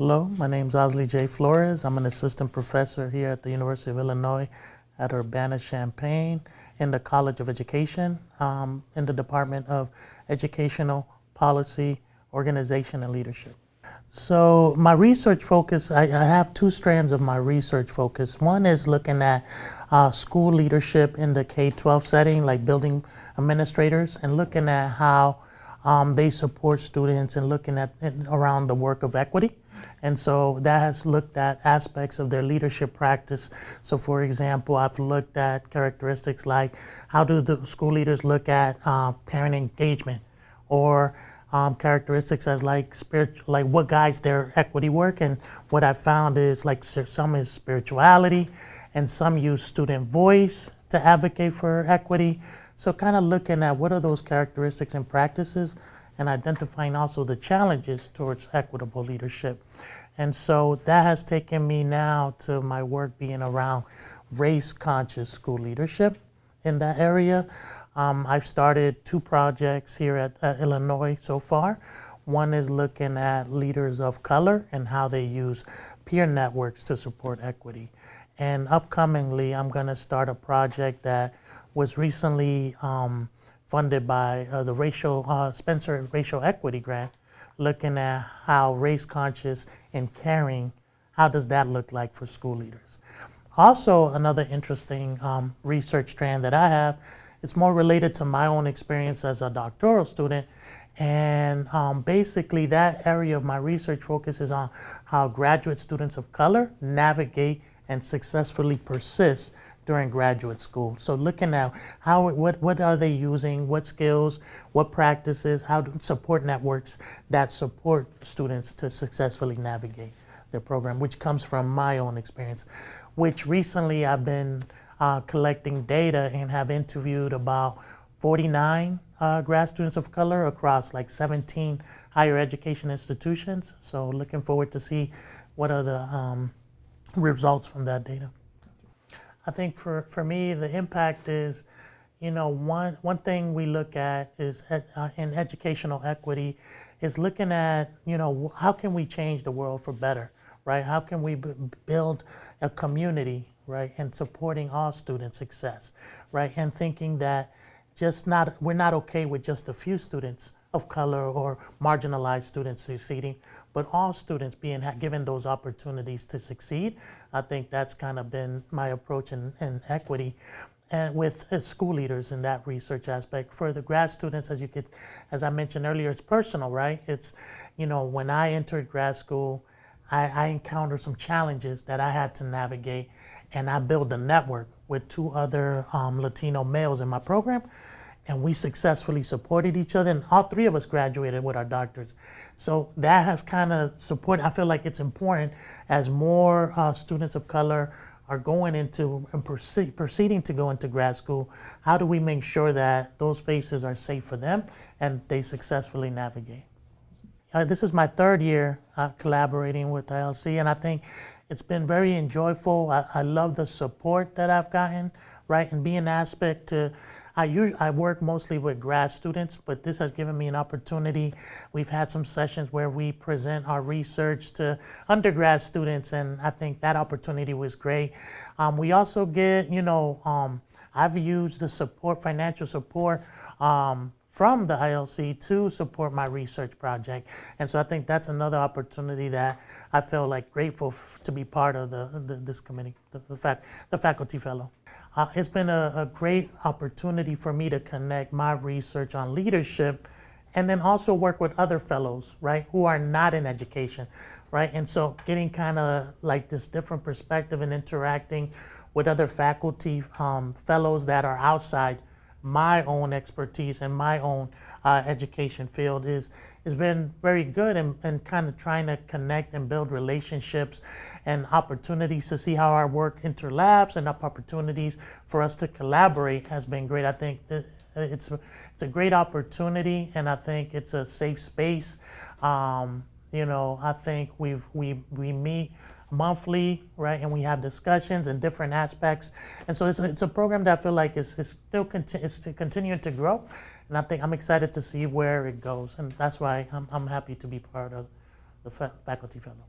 Hello, my name is Osly J. Flores. I'm an assistant professor here at the University of Illinois at Urbana-Champaign in the College of Education in the Department of Educational Policy, Organization, and Leadership. So my research focus, I have two strands of my research focus. One is looking at school leadership in the K-12 setting, like building administrators, and looking at how they support students and looking at around the work of equity. And so that has looked at aspects of their leadership practice. So for example, I've looked at characteristics like how do the school leaders look at parent engagement, or characteristics as like what guides their equity work. And what I found is like some is spirituality, and some use student voice to advocate for equity. So kind of looking at what are those characteristics and practices, and identifying also the challenges towards equitable leadership. And so that has taken me now to my work being around race-conscious school leadership in that area. I've started two projects here at Illinois so far. One is looking at leaders of color and how they use peer networks to support equity. And upcomingly, I'm going to start a project that was recently funded by the Spencer Racial Equity Grant, looking at how race conscious and caring, how does that look like for school leaders. Also, another interesting research strand that I have, it's more related to my own experience as a doctoral student. And basically that area of my research focuses on how graduate students of color navigate and successfully persist during graduate school. So looking at what are they using, what skills, what practices, how to support networks that support students to successfully navigate their program, which comes from my own experience, which recently I've been collecting data and have interviewed about 49 grad students of color across like 17 higher education institutions. So looking forward to see what are the results from that data. I think for me, the impact is, one thing we look at is in educational equity is looking at, how can we change the world for better, right? How can we build a community, right? And supporting all student success, right? And thinking that we're not okay with just a few students of color or marginalized students succeeding, but all students being given those opportunities to succeed. I think that's kind of been my approach in equity, and with school leaders in that research aspect. For the grad students, as I mentioned earlier, it's personal, right? It's, when I entered grad school, I encountered some challenges that I had to navigate, and I built a network with two other Latino males in my program. And we successfully supported each other, and all three of us graduated with our doctorates. So that has kind of supported. I feel like it's important as more students of color are going into and proceeding to go into grad school, how do we make sure that those spaces are safe for them and they successfully navigate? This is my third year collaborating with ILC, and I think it's been very enjoyable. I love the support that I've gotten, right, and being an aspect to, I work mostly with grad students, but this has given me an opportunity. We've had some sessions where we present our research to undergrad students, and I think that opportunity was great. We also get, I've used the financial support from the ILC to support my research project. And so I think that's another opportunity that I feel like grateful to be part of this committee, the Faculty Fellow. It's been a great opportunity for me to connect my research on leadership and then also work with other fellows, right, who are not in education, right? And so getting kind of like this different perspective and interacting with other faculty fellows that are outside my own expertise and my own education field has been very good, and kind of trying to connect and build relationships and opportunities to see how our work interlaps, and opportunities for us to collaborate has been great. I think that it's a great opportunity, and I think it's a safe space. I think we meet monthly, right, and we have discussions in different aspects, and so it's a program that I feel like is still continuing to grow, and I think I'm excited to see where it goes, and that's why I'm happy to be part of the Faculty Fellow.